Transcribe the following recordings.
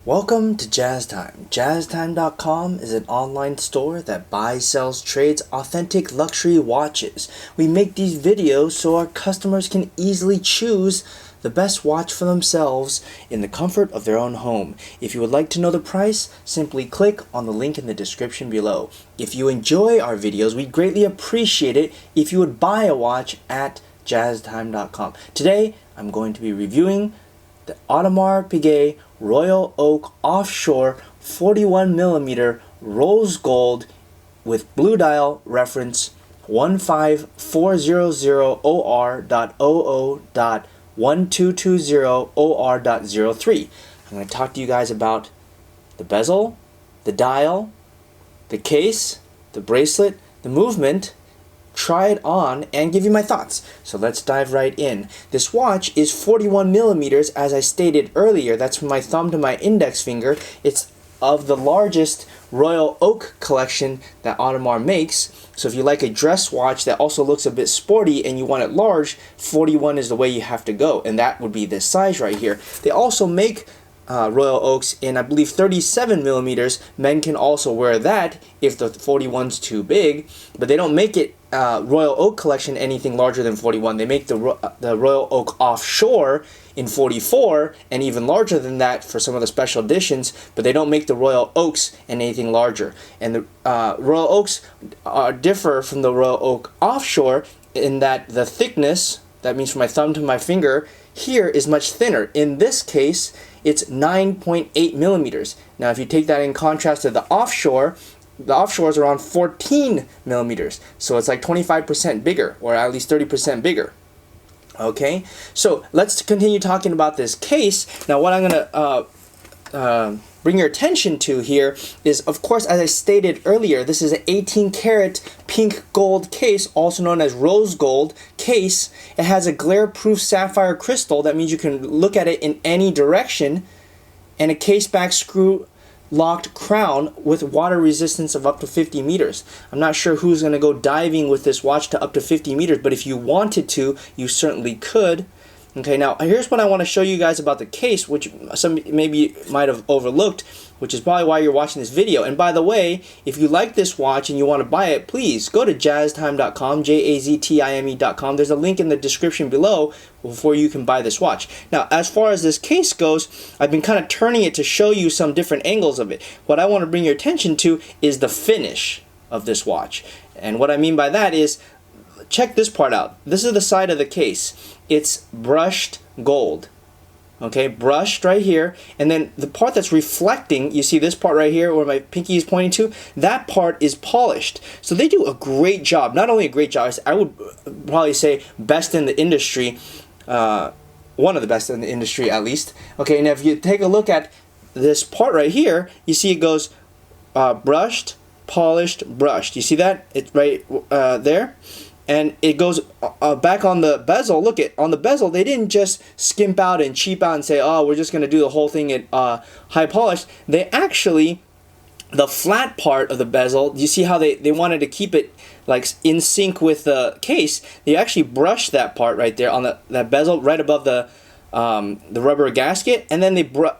Welcome to JazzTime. JazzTime.com is an online store that buys, sells, trades authentic luxury watches. We make these videos so our customers can easily choose the best watch for themselves in the comfort of their own home. If you would like to know the price, simply click on the link in the description below. If you enjoy our videos, we'd greatly appreciate it if you would buy a watch at JazzTime.com. Today, I'm going to be reviewing the Audemars Piguet Royal Oak Offshore 41mm rose gold with blue dial reference 15400OR.OO.1220OR.03. I'm going to talk to you guys about the bezel, the dial, the case, the bracelet, the movement, try it on, and give you my thoughts. So let's dive right in. This watch is 41mm, as I stated earlier. That's from my thumb to my index finger. It's of the largest Royal Oak collection that Audemars makes. So if you like a dress watch that also looks a bit sporty and you want it large, 41 is the way you have to go, and that would be this size right here. They also make Royal Oaks in, I believe, 37mm. Men can also wear that if the 41's too big, but they don't make it Royal Oak collection anything larger than 41. They make the Royal Oak Offshore in 44 and even larger than that for some of the special editions, but they don't make the Royal Oaks and anything larger. And the Royal Oaks differ from the Royal Oak Offshore in that the thickness, that means from my thumb to my finger, here is much thinner. In this case, it's 9.8mm. Now, if you take that in contrast to the offshore is around 14mm. So it's like 25% bigger, or at least 30% bigger. Okay, so let's continue talking about this case. Now, what I'm going to bring your attention to here is, of course, as I stated earlier, this is an 18-karat pink gold case, also known as rose gold case. It has a glare-proof sapphire crystal. That means you can look at it in any direction, and a case-back screw locked crown with water resistance of up to 50 meters. I'm not sure who's going to go diving with this watch to up to 50 meters, but if you wanted to, you certainly could. Okay, now here's what I want to show you guys about the case, which some maybe might have overlooked, which is probably why you're watching this video. And by the way, if you like this watch and you want to buy it, please go to jazztime.com, JAZTIME.com. There's a link in the description below before you can buy this watch. Now, as far as this case goes, I've been kind of turning it to show you some different angles of it. What I want to bring your attention to is the finish of this watch. And what I mean by that is, check this part out. This is the side of the case. It's brushed gold. Okay, brushed right here, and then the part that's reflecting, you see this part right here where my pinky is pointing to, that part is polished. So they do a great job. Not only a great job, I would probably say best in the industry, one of the best in the industry at least. Okay, now if you take a look at this part right here, you see it goes brushed, polished, brushed. You see that? It's right there. And it goes back on the bezel. Look, on the bezel, they didn't just skimp out and cheap out and say, oh, we're just going to do the whole thing at high polish. They actually, the flat part of the bezel, you see how they wanted to keep it like in sync with the case. They actually brushed that part right there on that bezel right above the rubber gasket. And then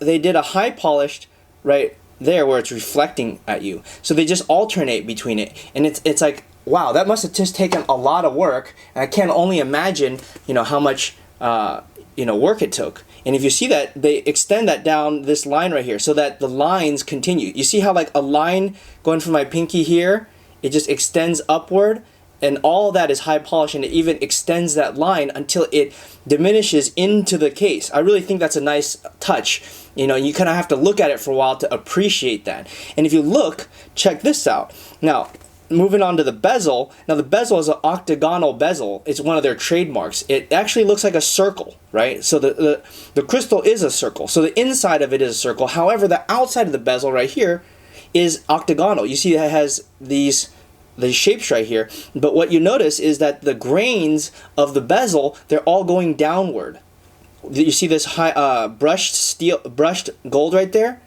they did a high polished right there where it's reflecting at you. So they just alternate between it. And it's like, wow, that must have just taken a lot of work, and I can't only imagine, how much, work it took. And if you see that, they extend that down this line right here so that the lines continue. You see how like a line going from my pinky here, it just extends upward, and all that is high polish, and it even extends that line until it diminishes into the case. I really think that's a nice touch. You kind of have to look at it for a while to appreciate that. And if you look, check this out. Now, moving on to the bezel. Now, the bezel is an octagonal bezel. It's one of their trademarks. It actually looks like a circle, right? So the crystal is a circle. So the inside of it is a circle. However, the outside of the bezel right here is octagonal. You see it has these shapes right here. But what you notice is that the grains of the bezel, they're all going downward. You see this high brushed gold right there?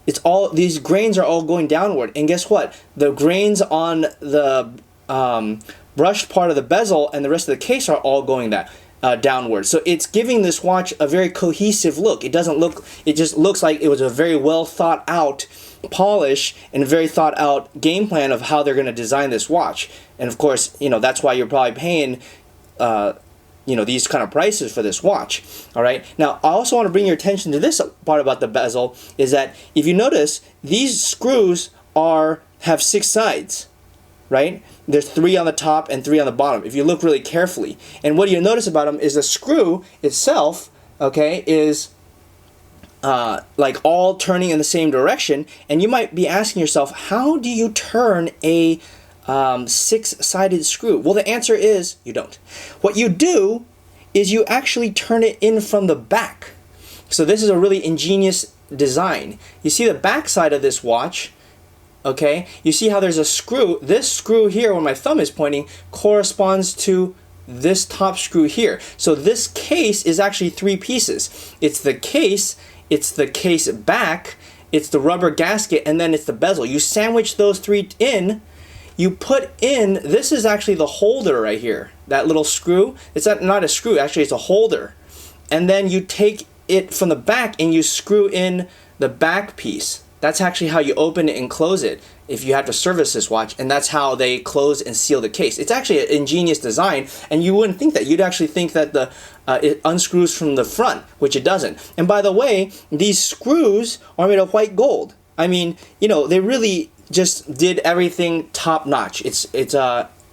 It's all, these grains are all going downward, and guess what? The grains on the brushed part of the bezel and the rest of the case are all going downward. So it's giving this watch a very cohesive look. It doesn't look, it just looks like it was a very well thought out polish and a very thought out game plan of how they're going to design this watch. And of course, you know, that's why you're probably paying you know, these kind of prices for this watch. All right. Now, I also want to bring your attention to this part about the bezel, is that if you notice, these screws have 6 sides, right? There's 3 on the top and 3 on the bottom, if you look really carefully. And what you notice about them is the screw itself, okay, is like all turning in the same direction. And you might be asking yourself, how do you turn a 6-sided screw? Well, the answer is you don't. What you do is you actually turn it in from the back. So this is a really ingenious design. You see the back side of this watch, okay? You see how there's a screw. This screw here, where my thumb is pointing, corresponds to this top screw here. So this case is actually 3 pieces. It's the case back, it's the rubber gasket, and then it's the bezel. You sandwich those 3 in. You put in, this is actually the holder right here, that little screw. It's not a screw, actually it's a holder. And then you take it from the back and you screw in the back piece. That's actually how you open it and close it if you have to service this watch, and that's how they close and seal the case. It's actually an ingenious design, and you wouldn't think that. You'd actually think that it unscrews from the front, which it doesn't. And by the way, these screws are made of white gold. I mean, you know, they really just did everything top notch. It's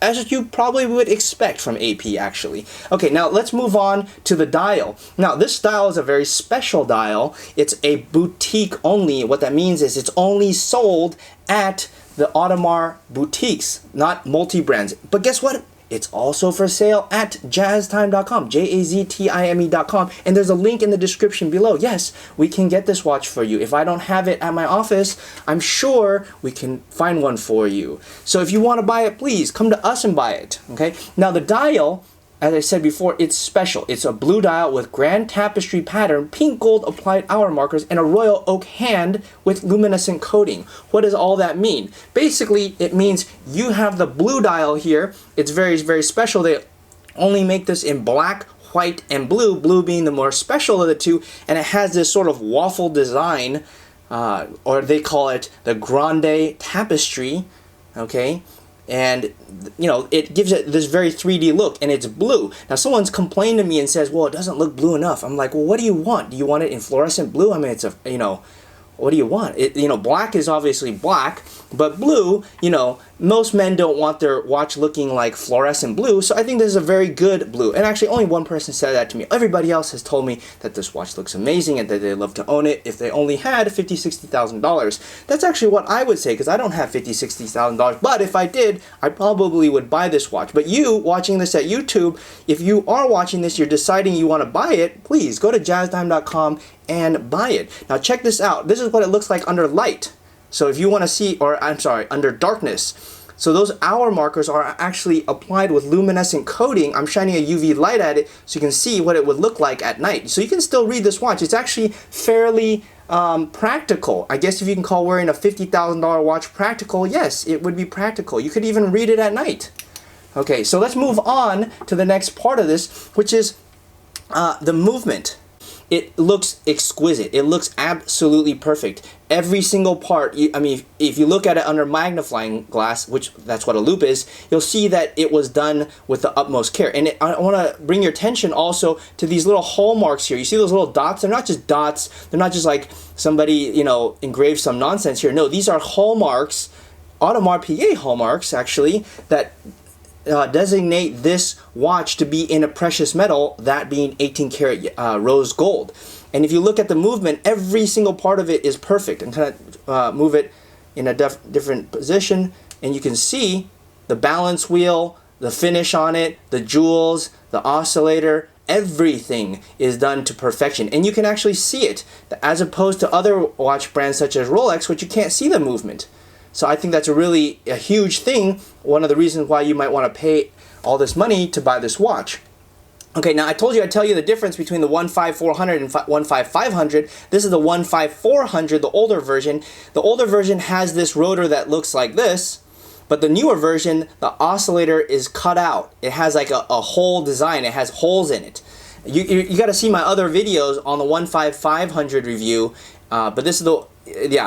as you probably would expect from AP, actually. Okay, now let's move on to the dial. Now this dial is a very special dial. It's a boutique only. What that means is it's only sold at the Audemars boutiques, not multi-brands. But guess what? It's also for sale at jazztime.com, JAZTIME.com, and there's a link in the description below. Yes, we can get this watch for you. If I don't have it at my office, I'm sure we can find one for you. So if you want to buy it, please come to us and buy it. Okay. Now the dial, as I said before, it's special. It's a blue dial with grand tapestry pattern, pink gold applied hour markers, and a royal oak hand with luminescent coating. What does all that mean? Basically, it means you have the blue dial here. It's very, very special. They only make this in black, white, and blue, blue being the more special of the two, and it has this sort of waffle design, or they call it the grande tapestry, okay? And, you know, it gives it this very 3D look, and it's blue. Now, someone's complained to me and says, well, it doesn't look blue enough. I'm like, well, what do you want? Do you want it in fluorescent blue? I mean, it's a, you know, what do you want? You know, black is obviously black, but blue, you know, most men don't want their watch looking like fluorescent blue, so I think this is a very good blue. And actually, only one person said that to me. Everybody else has told me that this watch looks amazing and that they'd love to own it if they only had $50,000, $60,000. That's actually what I would say, because I don't have $50,000, $60,000, but if I did, I probably would buy this watch. But you, watching this at YouTube, if you are watching this, you're deciding you want to buy it, please go to jazztime.com and buy it. Now check this out. This is what it looks like under light. So if you want to see, or I'm sorry, under darkness. So those hour markers are actually applied with luminescent coating. I'm shining a UV light at it so you can see what it would look like at night. So you can still read this watch. It's actually fairly practical. I guess if you can call wearing a $50,000 watch practical, yes, it would be practical. You could even read it at night. Okay, so let's move on to the next part of this, which is the movement. It looks exquisite. It looks absolutely perfect. Every single part, I mean, if you look at it under magnifying glass, which that's what a loupe is, you'll see that it was done with the utmost care. And I want to bring your attention also to these little hallmarks here. You see those little dots? They're not just dots. They're not just like somebody, you know, engraved some nonsense here. No, these are hallmarks, Audemars Piguet hallmarks, actually, that designate this watch to be in a precious metal, that being 18 karat rose gold. And if you look at the movement, every single part of it is perfect. And kind of move it in a different position, and you can see the balance wheel, the finish on it, the jewels, the oscillator, everything is done to perfection. And you can actually see it, as opposed to other watch brands such as Rolex, which you can't see the movement. So I think that's a huge thing, one of the reasons why you might want to pay all this money to buy this watch. Okay, now I told you I'd tell you the difference between the 15400 and 15500. This is the 15400, the older version. The older version has this rotor that looks like this, But the newer version, the oscillator is cut out. It has like a hole design. It has holes in it. You got to see my other videos on the 15500 review, but this is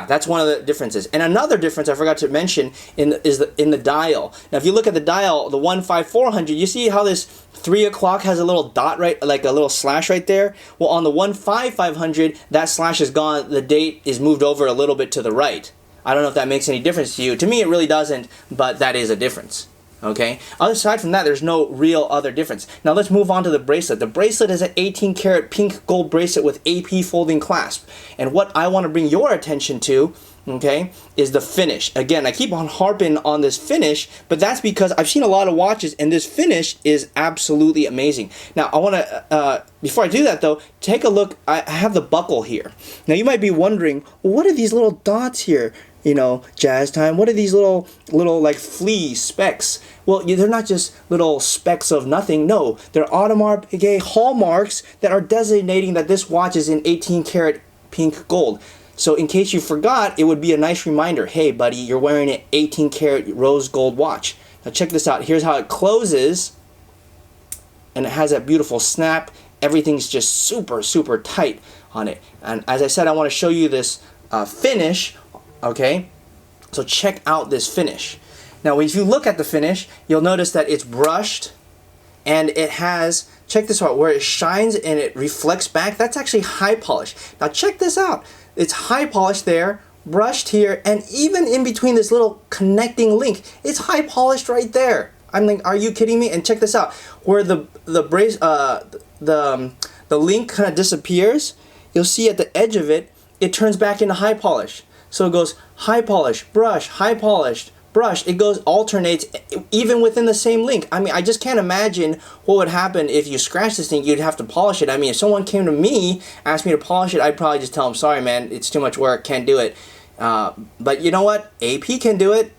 that's one of the differences. And another difference I forgot to mention is in the dial. Now if you look at the dial, the 15400, you see how this 3 o'clock has a little dot, right, like a little slash right there? Well, on the 15500, that slash is gone. The date is moved over a little bit to the right. I don't know if that makes any difference to you. To me, it really doesn't, but that is a difference. Okay. Aside from that, there's no real other difference. Now let's move on to the bracelet. The bracelet is an 18 karat pink gold bracelet with AP folding clasp. And what I want to bring your attention to, okay, is the finish. Again, I keep on harping on this finish, but that's because I've seen a lot of watches and this finish is absolutely amazing. Now I want to, before I do that though, take a look. I have the buckle here. Now you might be wondering, well, what are these little dots here? You know, Jazz Time, what are these little like fleas, specks? Well, they're not just little specks of nothing. No, they're Audemars Piguet hallmarks that are designating that this watch is in 18 karat pink gold. So in case you forgot, it would be a nice reminder. Hey, buddy, you're wearing an 18 karat rose gold watch. Now check this out. Here's how it closes. And it has that beautiful snap. Everything's just super, super tight on it. And as I said, I want to show you this finish. Okay, so check out this finish. Now if you look at the finish, you'll notice that it's brushed and it has, check this out, where it shines and it reflects back, that's actually high polish. Now check this out, it's high polish there, brushed here, and even in between this little connecting link, it's high polished right there. I'm like, are you kidding me? And check this out, where the link kind of disappears, you'll see at the edge of it, it turns back into high polish. So it goes high polish, brush, high polished, brush. It goes, alternates even within the same link. I mean, I just can't imagine what would happen if you scratch this thing. You'd have to polish it. I mean, if someone came to me, asked me to polish it, I'd probably just tell them, sorry man, it's too much work, can't do it. But you know what? AP can do it.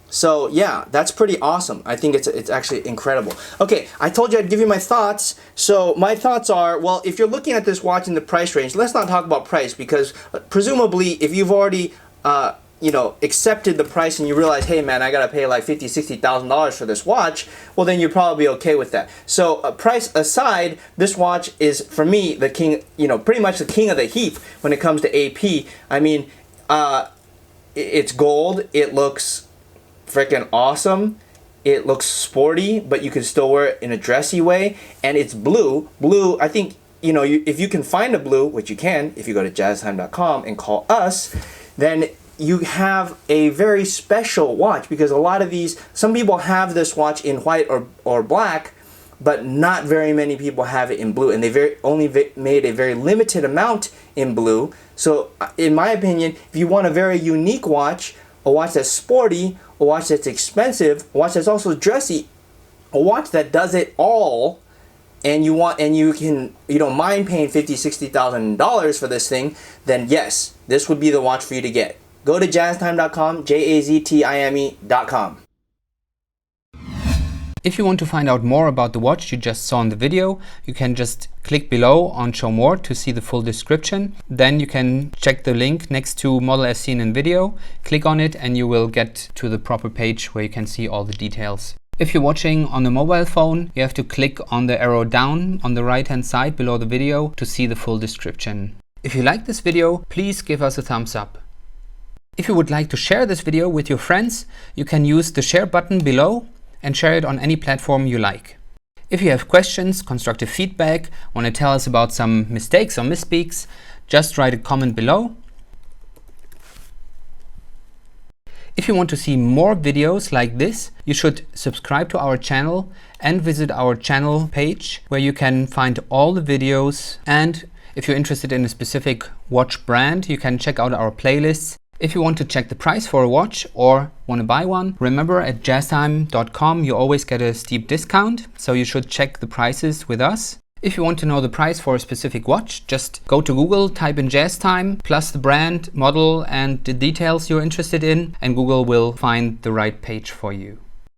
So yeah, that's pretty awesome. I think it's actually incredible. Okay, I told you I'd give you my thoughts. So my thoughts are, well, if you're looking at this watch in the price range, let's not talk about price, because presumably if you've already you know, accepted the price and you realize, hey man, I gotta pay like $50,000-$60,000 for this watch, well then you're probably okay with that. So price aside, this watch is for me the king, you know, pretty much the king of the heap when it comes to AP. I mean, it's gold, it looks freaking awesome, it looks sporty, but you can still wear it in a dressy way, and it's blue. Blue, I think, you know, if you can find a blue, which you can if you go to jazztime.com and call us, then you have a very special watch, because a lot of these, some people have this watch in white or black, but not very many people have it in blue, and they only made a very limited amount in blue. So in my opinion, if you want a very unique watch, a watch that's sporty, a watch that's expensive, a watch that's also dressy, a watch that does it all, and you don't mind paying $50,000-$60,000 for this thing, then yes, this would be the watch for you to get. Go to jazztime.com, JAZTIME.com. If you want to find out more about the watch you just saw in the video, you can just click below on Show More to see the full description. Then you can check the link next to model as seen in video, click on it, and you will get to the proper page where you can see all the details. If you're watching on a mobile phone, you have to click on the arrow down on the right hand side below the video to see the full description. If you like this video, please give us a thumbs up. If you would like to share this video with your friends, you can use the share button below and share it on any platform you like. If you have questions, constructive feedback, want to tell us about some mistakes or misspeaks, just write a comment below. If you want to see more videos like this, you should subscribe to our channel and visit our channel page where you can find all the videos. And if you're interested in a specific watch brand, you can check out our playlists. If you want to check the price for a watch or want to buy one, remember at jazztime.com you always get a steep discount, so you should check the prices with us. If you want to know the price for a specific watch, just go to Google, type in Jazz Time, plus the brand, model, and the details you're interested in, and Google will find the right page for you.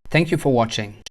Thank you for watching.